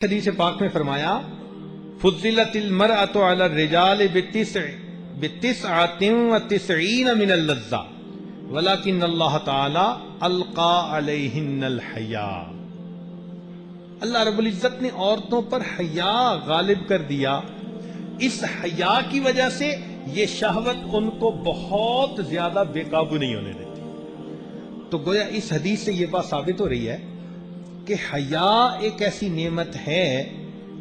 حدیث پاک میں فرمایا فضلت المرأۃ علی الرجال بتسعۃ وتسعین من اللذہ ولکن اللہ تعالی القی علیہن الحیاء۔ اللہ رب العزت نے عورتوں پر حیا غالب کر دیا، اس حیا کی وجہ سے یہ شہوت ان کو بہت زیادہ بے قابو نہیں ہونے دیتی۔ تو گویا اس حدیث سے یہ بات ثابت ہو رہی ہے کہ حیا ایک ایسی نعمت ہے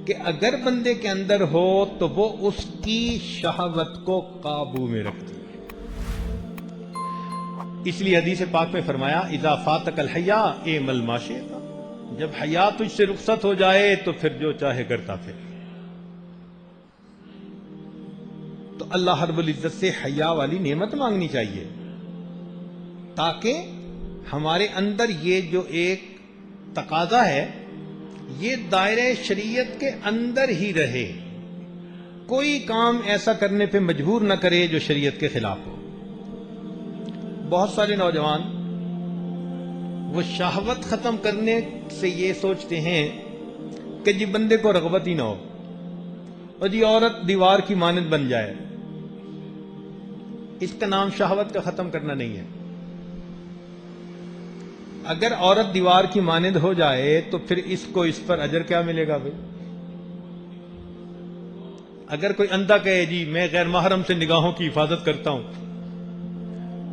کہ اگر بندے کے اندر ہو تو وہ اس کی شہوت کو قابو میں رکھتی ہے۔ اس لیے حدیث پاک میں فرمایا اذا فاتک الحیا اعمل ما شئت، جب حیا تجھ سے رخصت ہو جائے تو پھر جو چاہے کرتا پھر۔ تو اللہ رب العزت سے حیا والی نعمت مانگنی چاہیے تاکہ ہمارے اندر یہ جو ایک تقاضا ہے یہ دائرہ شریعت کے اندر ہی رہے، کوئی کام ایسا کرنے پہ مجبور نہ کرے جو شریعت کے خلاف ہو۔ بہت سارے نوجوان وہ شہوت ختم کرنے سے یہ سوچتے ہیں کہ جی بندے کو رغبت ہی نہ ہو اور جی عورت دیوار کی مانند بن جائے، اس کا نام شہوت کا ختم کرنا نہیں ہے۔ اگر عورت دیوار کی مانند ہو جائے تو پھر اس کو اس پر اجر کیا ملے گا بھائی؟ اگر کوئی اندھا کہے جی میں غیر محرم سے نگاہوں کی حفاظت کرتا ہوں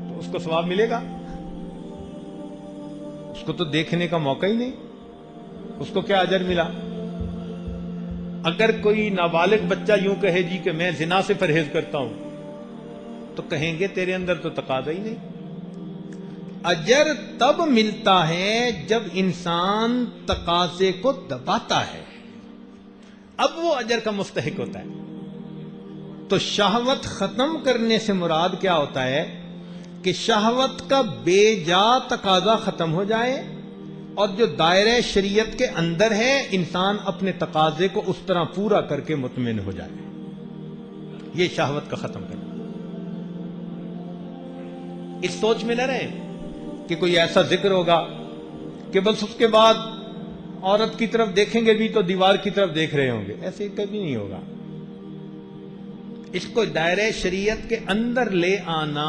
تو اس کو ثواب ملے گا؟ اس کو تو دیکھنے کا موقع ہی نہیں، اس کو کیا اجر ملا؟ اگر کوئی نابالغ بچہ یوں کہے جی کہ میں زنا سے پرہیز کرتا ہوں تو کہیں گے تیرے اندر تو تقاضا ہی نہیں۔ اجر تب ملتا ہے جب انسان تقاضے کو دباتا ہے، اب وہ اجر کا مستحق ہوتا ہے۔ تو شہوت ختم کرنے سے مراد کیا ہوتا ہے کہ شہوت کا بے جا تقاضا ختم ہو جائے اور جو دائرہ شریعت کے اندر ہے انسان اپنے تقاضے کو اس طرح پورا کر کے مطمئن ہو جائے، یہ شہوت کا ختم کرنا۔ اس سوچ میں نہ رہیں کہ کوئی ایسا ذکر ہوگا کہ بس اس کے بعد عورت کی طرف دیکھیں گے بھی تو دیوار کی طرف دیکھ رہے ہوں گے، ایسے کبھی نہیں ہوگا۔ اس کو دائرہ شریعت کے اندر لے آنا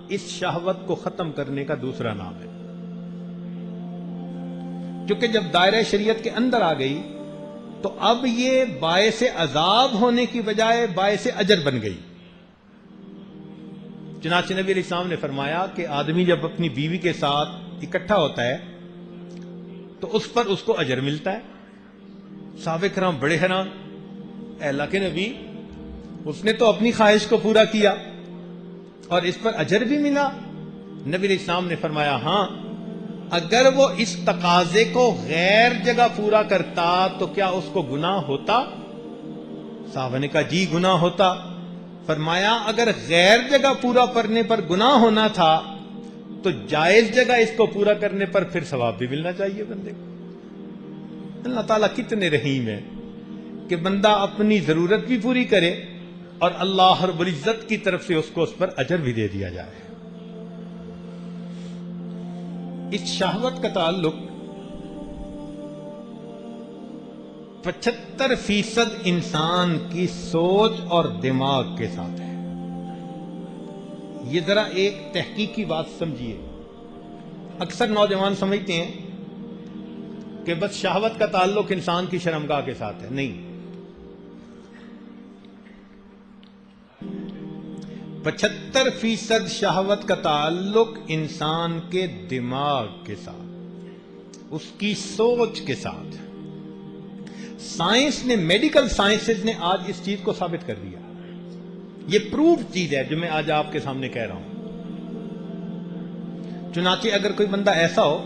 اس شہوت کو ختم کرنے کا دوسرا نام ہے، کیونکہ جب دائرہ شریعت کے اندر آ گئی تو اب یہ باعث عذاب ہونے کی بجائے باعث اجر بن گئی۔ چنانچہ نبی علیہ السلام نے فرمایا کہ آدمی جب اپنی بیوی کے ساتھ اکٹھا ہوتا ہے تو اس پر اس کو اجر ملتا ہے۔ صحابہ کرام بڑے حیران، اے اللہ کے نبی اس نے تو اپنی خواہش کو پورا کیا اور اس پر اجر بھی ملا؟ نبی علیہ السلام نے فرمایا ہاں، اگر وہ اس تقاضے کو غیر جگہ پورا کرتا تو کیا اس کو گناہ ہوتا؟ صحابہ نے کہا جی گناہ ہوتا۔ فرمایا اگر غیر جگہ پورا کرنے پر گناہ ہونا تھا تو جائز جگہ اس کو پورا کرنے پر پھر ثواب بھی ملنا چاہیے بندے کو۔ اللہ تعالیٰ کتنے رحیم ہے کہ بندہ اپنی ضرورت بھی پوری کرے اور اللہ رب العزت کی طرف سے اس کو اس پر اجر بھی دے دیا جائے۔ اس شہوت کا تعلق 75% انسان کی سوچ اور دماغ کے ساتھ ہے۔ یہ ذرا ایک تحقیقی بات سمجھیے۔ اکثر نوجوان سمجھتے ہیں کہ بس شہوت کا تعلق انسان کی شرمگاہ کے ساتھ ہے، نہیں۔ 75% شہوت کا تعلق انسان کے دماغ کے ساتھ، اس کی سوچ کے ساتھ۔ سائنس نے، میڈیکل سائنسز نے آج اس چیز کو ثابت کر دیا، یہ پروف چیز ہے جو میں آج آپ کے سامنے کہہ رہا ہوں۔ چنانچہ اگر کوئی بندہ ایسا ہو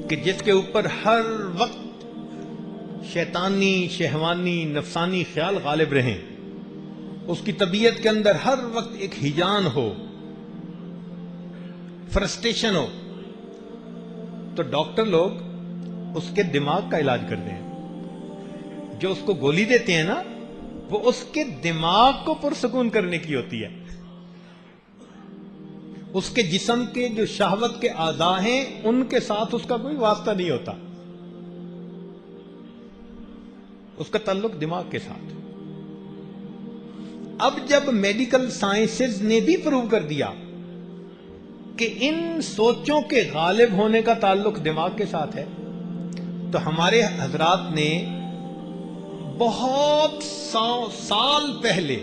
کہ جس کے اوپر ہر وقت شیطانی، شہوانی، نفسانی خیال غالب رہیں، اس کی طبیعت کے اندر ہر وقت ایک ہیجان ہو، فرسٹریشن ہو، تو ڈاکٹر لوگ اس کے دماغ کا علاج کرتے ہیں۔ جو اس کو گولی دیتے ہیں نا وہ اس کے دماغ کو پرسکون کرنے کی ہوتی ہے، اس کے جسم کے جو شہوت کے اعضاء ہیں ان کے ساتھ اس کا کوئی واسطہ نہیں ہوتا۔ اس کا تعلق دماغ کے ساتھ. اب جب میڈیکل سائنسز نے بھی پروو کر دیا کہ ان سوچوں کے غالب ہونے کا تعلق دماغ کے ساتھ ہے، تو ہمارے حضرات نے بہت سال پہلے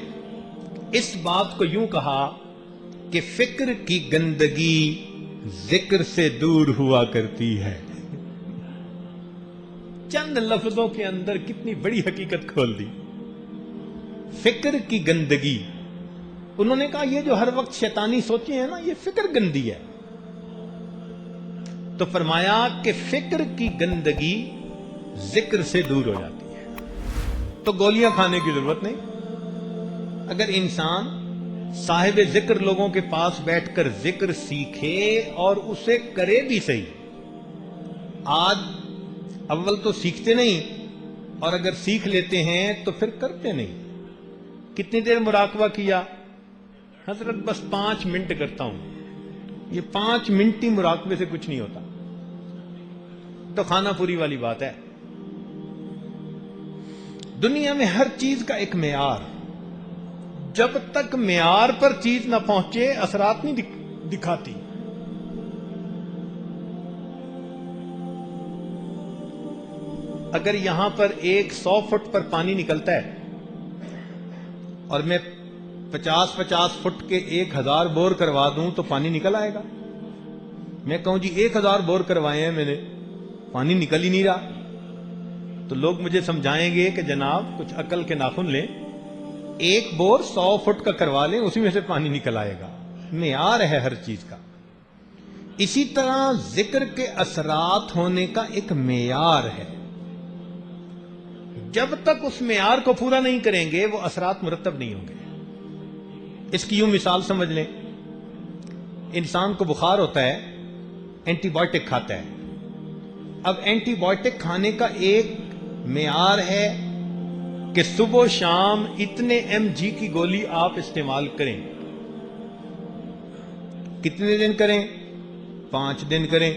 اس بات کو یوں کہا کہ فکر کی گندگی ذکر سے دور ہوا کرتی ہے. چند لفظوں کے اندر کتنی بڑی حقیقت کھول دی. فکر کی گندگی، انہوں نے کہا یہ جو ہر وقت شیطانی سوچیں ہیں نا، یہ فکر گندی ہے. تو فرمایا کہ فکر کی گندگی ذکر سے دور ہو جاتی ہے، تو گولیاں کھانے کی ضرورت نہیں. اگر انسان صاحب ذکر لوگوں کے پاس بیٹھ کر ذکر سیکھے اور اسے کرے بھی صحیح. آج اول تو سیکھتے نہیں، اور اگر سیکھ لیتے ہیں تو پھر کرتے نہیں. کتنی دیر مراقبہ کیا؟ حضرت بس 5 منٹ کرتا ہوں. یہ 5 منٹ ہی مراقبے سے کچھ نہیں ہوتا. تو کھانا پوری والی بات ہے. دنیا میں ہر چیز کا ایک معیار، جب تک معیار پر چیز نہ پہنچے اثرات نہیں دکھاتی. اگر یہاں پر 100 فٹ پر پانی نکلتا ہے اور میں 50 فٹ کے 1000 بور کروا دوں تو پانی نکل آئے گا. میں کہوں جی 1000 بور کروائے ہیں میں نے، پانی نکل ہی نہیں رہا، تو لوگ مجھے سمجھائیں گے کہ جناب کچھ عقل کے ناخن لیں، 1 بور 100 فٹ کا کروا لیں، اسی میں سے پانی نکل آئے گا. معیار ہے ہر چیز کا. اسی طرح ذکر کے اثرات ہونے کا ایک معیار ہے. جب تک اس معیار کو پورا نہیں کریں گے وہ اثرات مرتب نہیں ہوں گے. اس کی یوں مثال سمجھ لیں، انسان کو بخار ہوتا ہے، اینٹی بائیوٹک کھاتا ہے. اب اینٹی بائیوٹک کھانے کا ایک معیار ہے کہ صبح و شام اتنے mg کی گولی آپ استعمال کریں. کتنے دن کریں؟ 5 دن کریں.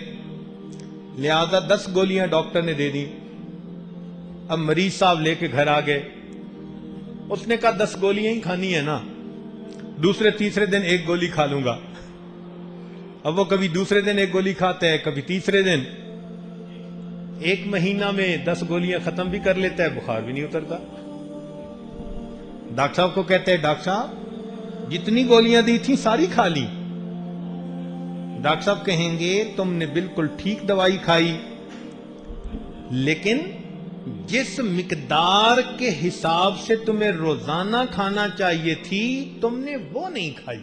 لہذا 10 گولیاں ڈاکٹر نے دے دی. اب مریض صاحب لے کے گھر آ گئے. اس نے کہا 10 گولیاں ہی کھانی ہے نا، دوسرے تیسرے دن 1 گولی کھا لوں گا. اب وہ کبھی دوسرے دن 1 گولی کھاتا ہے، کبھی تیسرے دن. 1 مہینہ میں 10 گولیاں ختم بھی کر لیتا ہے، بخار بھی نہیں اترتا. ڈاکٹر صاحب کو کہتے ہیں ڈاکٹر صاحب جتنی گولیاں دی تھیں ساری کھا لی. ڈاکٹر صاحب کہیں گے تم نے بالکل ٹھیک دوائی کھائی، لیکن جس مقدار کے حساب سے تمہیں روزانہ کھانا چاہیے تھی تم نے وہ نہیں کھائی،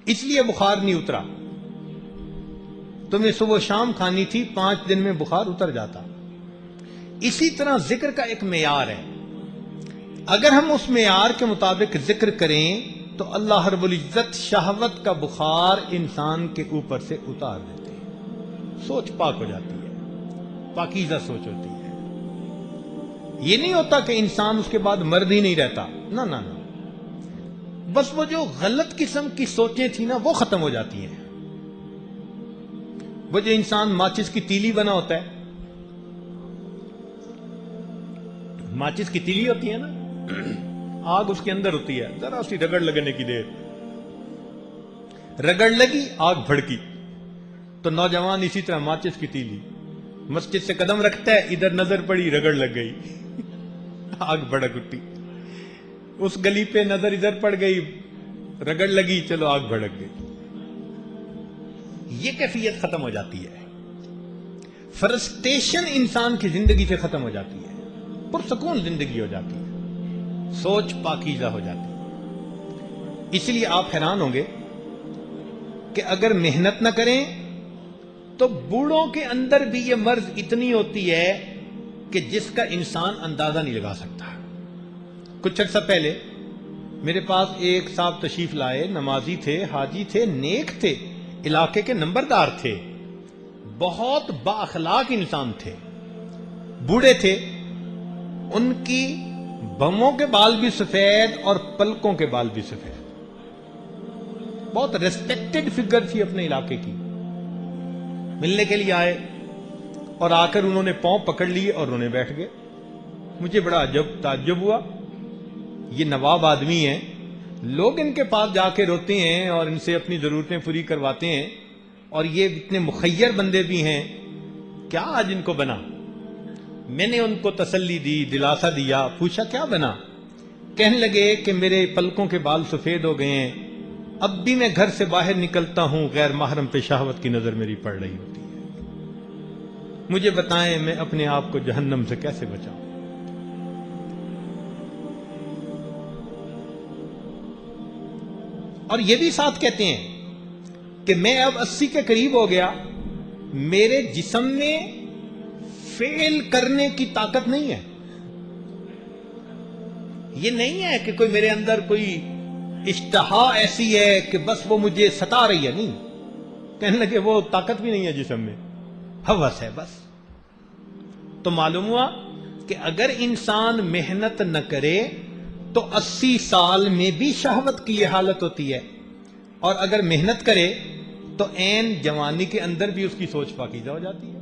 اس لیے بخار نہیں اترا. تمہیں صبح و شام کھانی تھی، 5 دن میں بخار اتر جاتا. اسی طرح ذکر کا ایک معیار ہے. اگر ہم اس معیار کے مطابق ذکر کریں تو اللہ رب العزت شہوت کا بخار انسان کے اوپر سے اتار دیتے ہیں. سوچ پاک ہو جاتی ہے، پاکیزہ سوچ ہوتی ہے. یہ نہیں ہوتا کہ انسان اس کے بعد مرد ہی نہیں رہتا، نہ نہ نہ، بس وہ جو غلط قسم کی سوچیں تھیں نا وہ ختم ہو جاتی ہیں. وہ جو انسان ماچس کی تیلی بنا ہوتا ہے، ماچس کی تیلی ہوتی ہے نا، آگ اس کے اندر ہوتی ہے، ذرا سی رگڑ لگنے کی دیر، رگڑ لگی آگ بھڑکی. تو نوجوان اسی طرح ماچس کی تیلی مسجد سے قدم رکھتا ہے، ادھر نظر پڑی رگڑ لگ گئی، آگ بھڑک اٹھی. اس گلی پہ نظر ادھر پڑ گئی، رگڑ لگی، چلو آگ بھڑک گئی. یہ کیفیت ختم ہو جاتی ہے. فرسٹریشن انسان کی زندگی سے ختم ہو جاتی ہے، پرسکون زندگی ہو جاتی ہے، سوچ پاکیزہ ہو جاتی ہے. اس لیے آپ حیران ہوں گے کہ اگر محنت نہ کریں تو بوڑھوں کے اندر بھی یہ مرض اتنی ہوتی ہے کہ جس کا انسان اندازہ نہیں لگا سکتا. کچھ عرصہ پہلے میرے پاس ایک صاحب تشریف لائے، نمازی تھے، حاجی تھے، نیک تھے، علاقے کے نمبردار تھے، بہت با اخلاق انسان تھے، بوڑھے تھے. ان کی بموں کے بال بھی سفید اور پلکوں کے بال بھی سفید. بہت ریسپیکٹڈ فگر تھی اپنے علاقے کی. ملنے کے لیے آئے اور آ کر انہوں نے پاؤں پکڑ لیے اور انہوں نے بیٹھ گئے. مجھے بڑا تعجب ہوا، یہ نواب آدمی ہیں، لوگ ان کے پاس جا کے روتے ہیں اور ان سے اپنی ضرورتیں پوری کرواتے ہیں، اور یہ اتنے مخیر بندے بھی ہیں، کیا آج ان کو بنا؟ میں نے ان کو تسلی دی، دلاسا دیا، پوچھا کیا بنا؟ کہنے لگے کہ میرے پلکوں کے بال سفید ہو گئے ہیں، اب بھی میں گھر سے باہر نکلتا ہوں غیر محرم پہ شہوت کی نظر میری پڑ رہی ہوتی ہے، مجھے بتائیں میں اپنے آپ کو جہنم سے کیسے بچاؤں؟ اور یہ بھی ساتھ کہتے ہیں کہ میں اب 80 کے قریب ہو گیا، میرے جسم میں فیل کرنے کی طاقت نہیں ہے، یہ نہیں ہے کہ کوئی میرے اندر کوئی اشتہا ایسی ہے کہ بس وہ مجھے ستا رہی ہے، نہیں، کہنے لگے وہ طاقت بھی نہیں ہے جسم میں، ہوس ہے بس۔ تو معلوم ہوا کہ اگر انسان محنت نہ کرے تو 80 سال میں بھی شہوت کی یہ حالت ہوتی ہے، اور اگر محنت کرے تو عین جوانی کے اندر بھی اس کی سوچ پاکیزہ ہو جاتی ہے۔